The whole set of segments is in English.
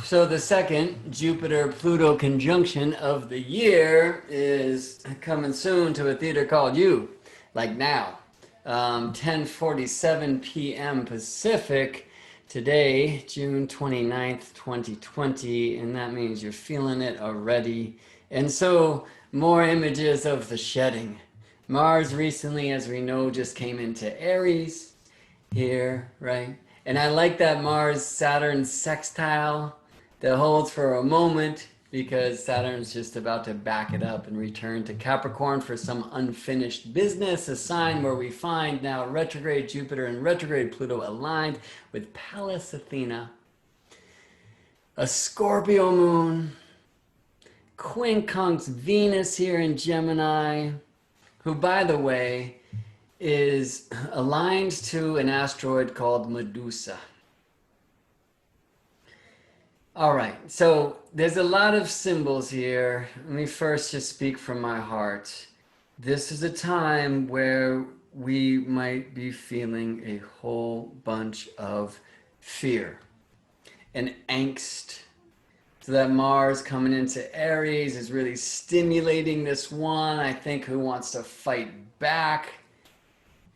So the second Jupiter-Pluto conjunction of the year is coming soon to a theater called You, like now. 10:47 p.m. Pacific today, June 29th, 2020, and that means you're feeling it already. And so, more images of the shedding. Mars recently, as we know, just came into Aries here, right? And I like that Mars-Saturn sextile that holds for a moment because Saturn's just about to back it up and return to Capricorn for some unfinished business, a sign where we find now retrograde Jupiter and retrograde Pluto aligned with Pallas Athena, a Scorpio moon, quincunx Venus here in Gemini, who, by the way, is aligned to an asteroid called Medusa. All right, so there's a lot of symbols here. Let me first just speak from my heart. This is a time where we might be feeling a whole bunch of fear and angst. So that Mars coming into Aries is really stimulating this one, I think, who wants to fight back,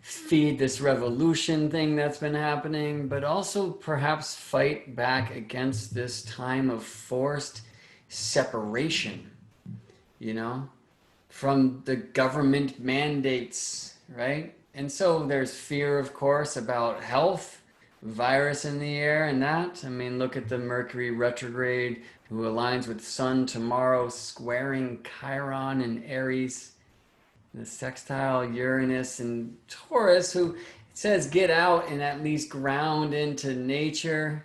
feed this revolution thing that's been happening, but also perhaps fight back against this time of forced separation, you know, from the government mandates, right? And so there's fear, of course, about health, virus in the air and that. I mean, look at the Mercury retrograde who aligns with Sun tomorrow, squaring Chiron in Aries. The sextile Uranus and Taurus, who says get out and at least ground into nature,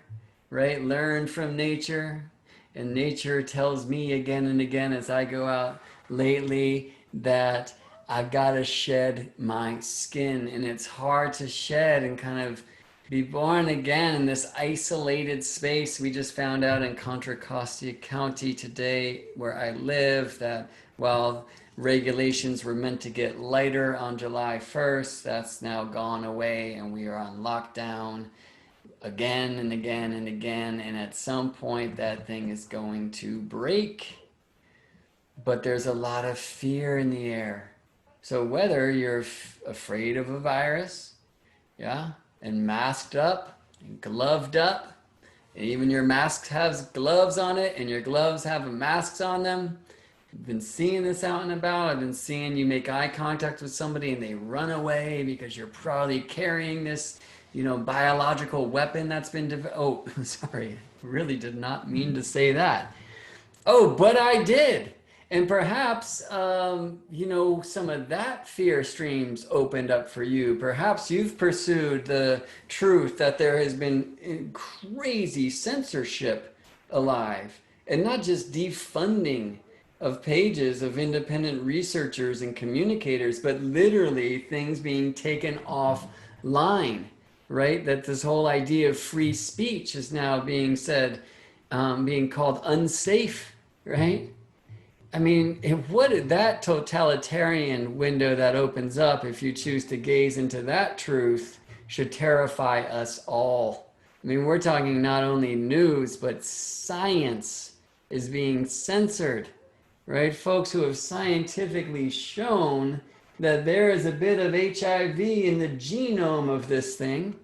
right? Learn from nature. And nature tells me again and again as I go out lately that I've got to shed my skin. And it's hard to shed and kind of be born again in this isolated space. We just found out in Contra Costa County today, where I live, that while regulations were meant to get lighter on July 1st, that's now gone away and we are on lockdown again and again and again. And at some point that thing is going to break. But there's a lot of fear in the air. So whether you're afraid of a virus, yeah, and masked up and gloved up, and even your mask has gloves on it and your gloves have masks on them. I've been seeing this out and about. I've been seeing you make eye contact with somebody and they run away because you're probably carrying this, you know, biological weapon that's been oh, sorry, really did not mean to say that. Oh, but I did. And perhaps, you know, some of that fear streams opened up for you. Perhaps you've pursued the truth that there has been crazy censorship alive, and not just defunding of pages of independent researchers and communicators, but literally things being taken offline, right? That this whole idea of free speech is now being said, being called unsafe, right? I mean, what that totalitarian window that opens up, if you choose to gaze into that truth, should terrify us all. I mean, we're talking not only news, but science is being censored, right? Folks who have scientifically shown that there is a bit of HIV in the genome of this thing,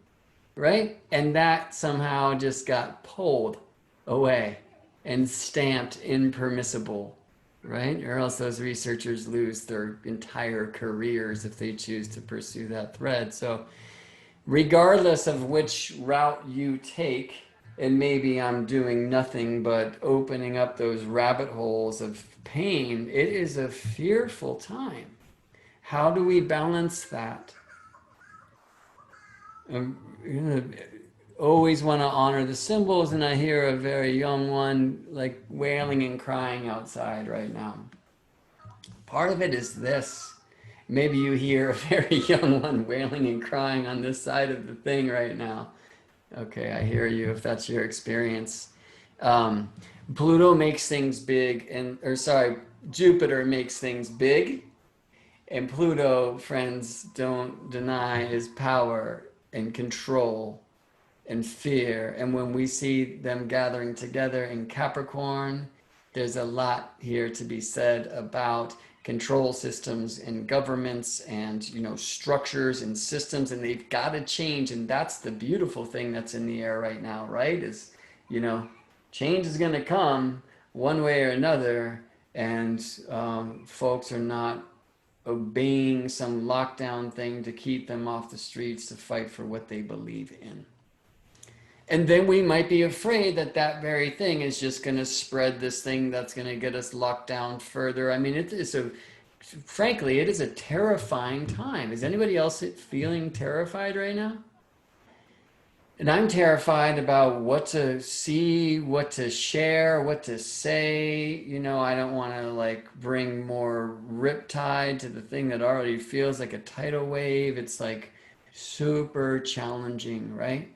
right? And that somehow just got pulled away and stamped impermissible, right? Or else those researchers lose their entire careers if they choose to pursue that thread. So regardless of which route you take, and maybe I'm doing nothing but opening up those rabbit holes of pain, it is a fearful time. How do we balance that? Always want to honor the symbols, and I hear a very young one like wailing and crying outside right now. Part of it is this. Maybe you hear a very young one wailing and crying on this side of the thing right now. Okay, I hear you if that's your experience. Pluto makes things big, Jupiter makes things big, and Pluto, friends, don't deny, is power and control. and fear. And when we see them gathering together in Capricorn, there's a lot here to be said about control systems and governments and, you know, structures and systems, and they've got to change. And that's the beautiful thing that's in the air right now, right? Is, you know, change is going to come one way or another, and folks are not obeying some lockdown thing to keep them off the streets to fight for what they believe in. And then we might be afraid that that very thing is just going to spread this thing that's going to get us locked down further. I mean, frankly, it is a terrifying time. Is anybody else feeling terrified right now? And I'm terrified about what to see, what to share, what to say. You know, I don't want to like bring more riptide to the thing that already feels like a tidal wave. It's like super challenging, right?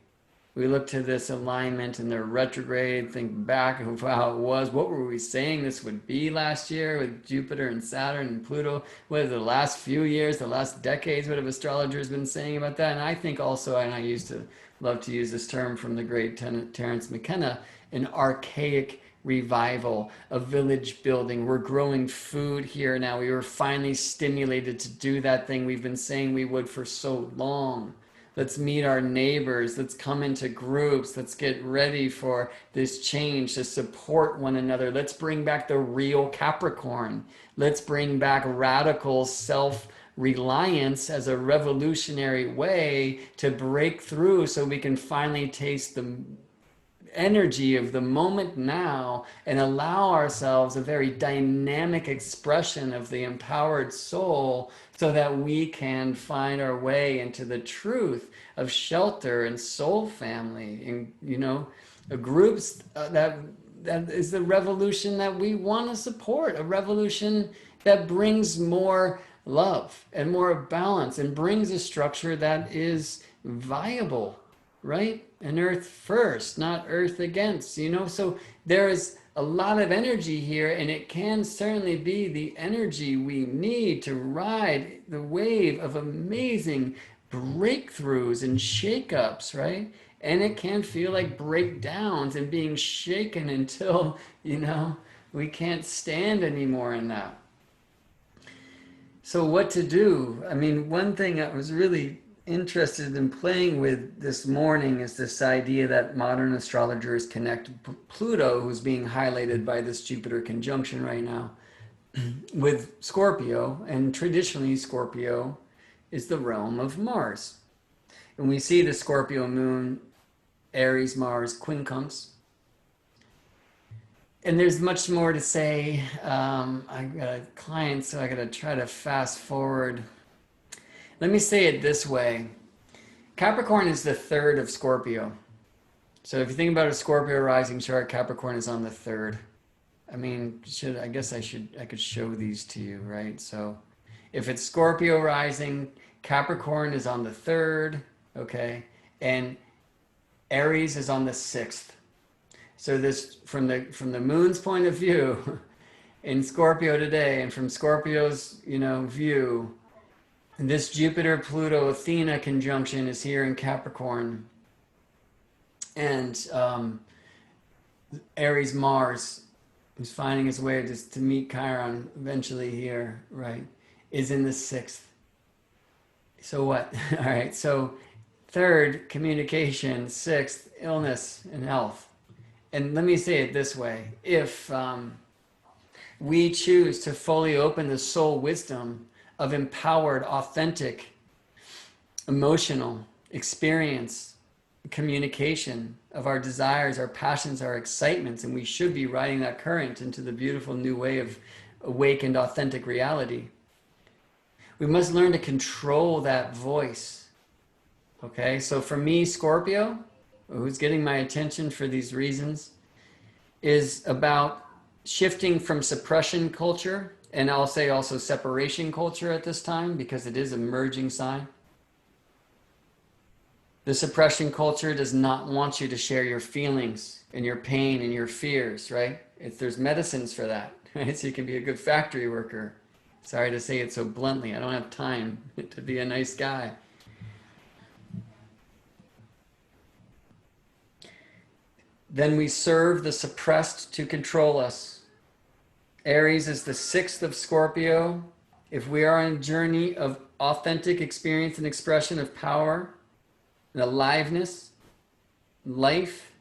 We look to this alignment in the retrograde, think back of how it was. What were we saying this would be last year with Jupiter and Saturn and Pluto? What are the last few years, the last decades, what have astrologers been saying about that? And I think also, and I used to love to use this term from the great Terence McKenna, an archaic revival, a village building. We're growing food here now. We were finally stimulated to do that thing we've been saying we would for so long. Let's meet our neighbors. Let's come into groups. Let's get ready for this change to support one another. Let's bring back the real Capricorn. Let's bring back radical self-reliance as a revolutionary way to break through so we can finally taste the energy of the moment now and allow ourselves a very dynamic expression of the empowered soul so that we can find our way into the truth of shelter and soul family and, you know, groups that is the revolution that we want to support, a revolution that brings more love and more balance and brings a structure that is viable, right? And earth first, not earth against, you know? So there is a lot of energy here, and it can certainly be the energy we need to ride the wave of amazing breakthroughs and shakeups, right? And it can feel like breakdowns and being shaken until, you know, we can't stand anymore in that. So what to do? I mean, one thing I was really interested in playing with this morning is this idea that modern astrologers connect Pluto, who's being highlighted by this Jupiter conjunction right now, with Scorpio. And traditionally, Scorpio is the realm of Mars. And we see the Scorpio moon, Aries, Mars, quincunx. And there's much more to say. I got a client, so I got to try to fast forward. Let me say it this way. Capricorn is the third of Scorpio. So if you think about a Scorpio rising chart, Capricorn is on the third. I mean, I could show these to you, right? So if it's Scorpio rising, Capricorn is on the third, okay? And Aries is on the sixth. So this, from the moon's point of view, in Scorpio today, and from Scorpio's, you know, view, this Jupiter, Pluto, Athena conjunction is here in Capricorn. And Aries, Mars, who's finding his way to meet Chiron eventually here, right, is in the sixth. So what? All right, so third, communication. Sixth, illness and health. And let me say it this way. If we choose to fully open the soul wisdom of empowered, authentic, emotional experience, communication of our desires, our passions, our excitements, and we should be riding that current into the beautiful new way of awakened, authentic reality. We must learn to control that voice. Okay, so for me, Scorpio, who's getting my attention for these reasons, is about shifting from suppression culture, and I'll say also separation culture at this time, because it is a merging sign. The suppression culture does not want you to share your feelings and your pain and your fears, right? There's medicines for that, right? So you can be a good factory worker. Sorry to say it so bluntly. I don't have time to be a nice guy. Then we serve the suppressed to control us. Aries is the sixth of Scorpio. If we are on a journey of authentic experience and expression of power and aliveness, life,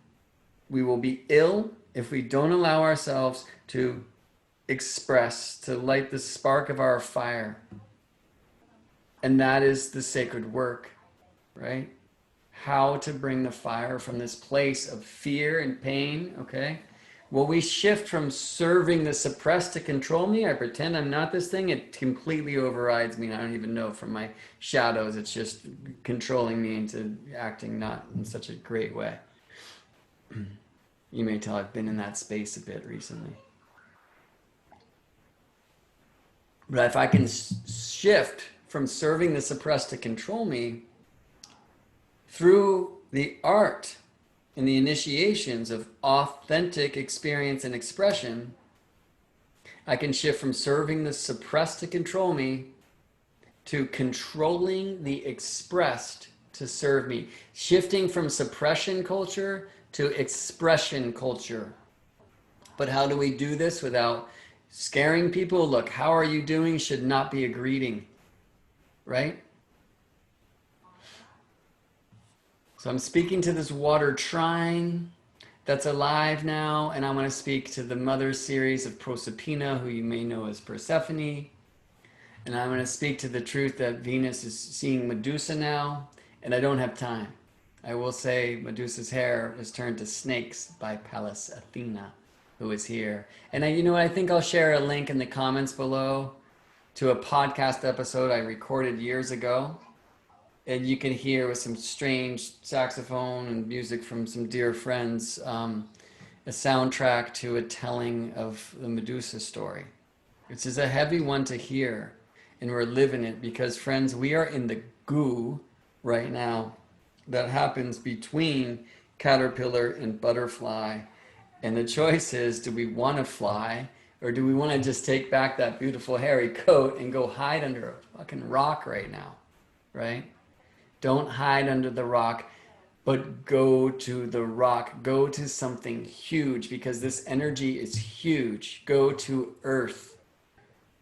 we will be ill if we don't allow ourselves to express, to light the spark of our fire. And that is the sacred work, right? How to bring the fire from this place of fear and pain, okay? Well, we shift from serving the suppressed to control me. I pretend I'm not this thing. It completely overrides me. And I don't even know from my shadows. It's just controlling me into acting not in such a great way. You may tell I've been in that space a bit recently. But if I can shift from serving the suppressed to control me through the art and the initiations of authentic experience and expression, I can shift from serving the suppressed to control me to controlling the expressed to serve me. Shifting from suppression culture to expression culture. But how do we do this without scaring people? Look, how are you doing should not be a greeting, right? So I'm speaking to this water trine that's alive now, and I'm going to speak to the mother series of Proserpina, who you may know as Persephone. And I'm going to speak to the truth that Venus is seeing Medusa now, and I don't have time. I will say Medusa's hair was turned to snakes by Pallas Athena, who is here. And I think I'll share a link in the comments below to a podcast episode I recorded years ago. And you can hear with some strange saxophone and music from some dear friends, a soundtrack to a telling of the Medusa story. Which is a heavy one to hear, and we're living it because, friends, we are in the goo right now that happens between caterpillar and butterfly. And the choice is, do we want to fly, or do we want to just take back that beautiful hairy coat and go hide under a fucking rock right now, right? Don't hide under the rock, but go to the rock. Go to something huge, because this energy is huge. Go to Earth.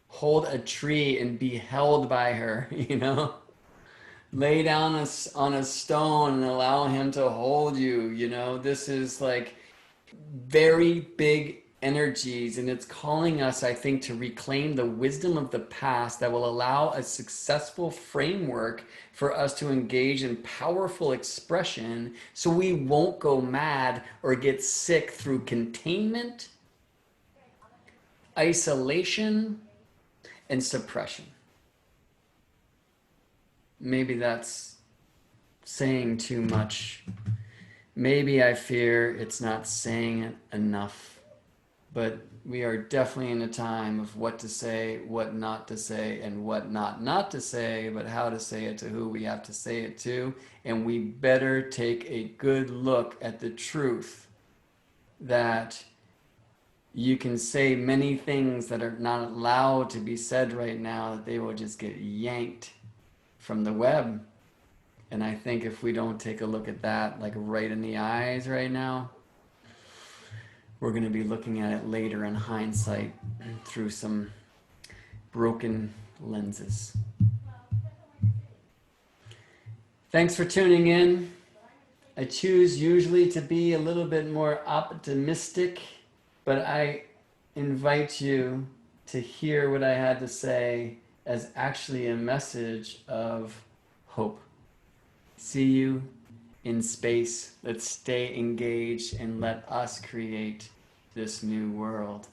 Hold a tree and be held by her, Lay down on a stone and allow him to hold you, This is like very big energies, and it's calling us, I think, to reclaim the wisdom of the past that will allow a successful framework for us to engage in powerful expression, so we won't go mad or get sick through containment, isolation, and suppression. Maybe that's saying too much. Maybe I fear it's not saying it enough. But we are definitely in a time of what to say, what not to say, and what not to say, but how to say it to who we have to say it to. And we better take a good look at the truth that you can say many things that are not allowed to be said right now, that they will just get yanked from the web. And I think if we don't take a look at that, like right in the eyes right now, we're going to be looking at it later in hindsight through some broken lenses. Thanks for tuning in. I choose usually to be a little bit more optimistic, but I invite you to hear what I had to say as actually a message of hope. See you in space. Let's stay engaged and let us create this new world.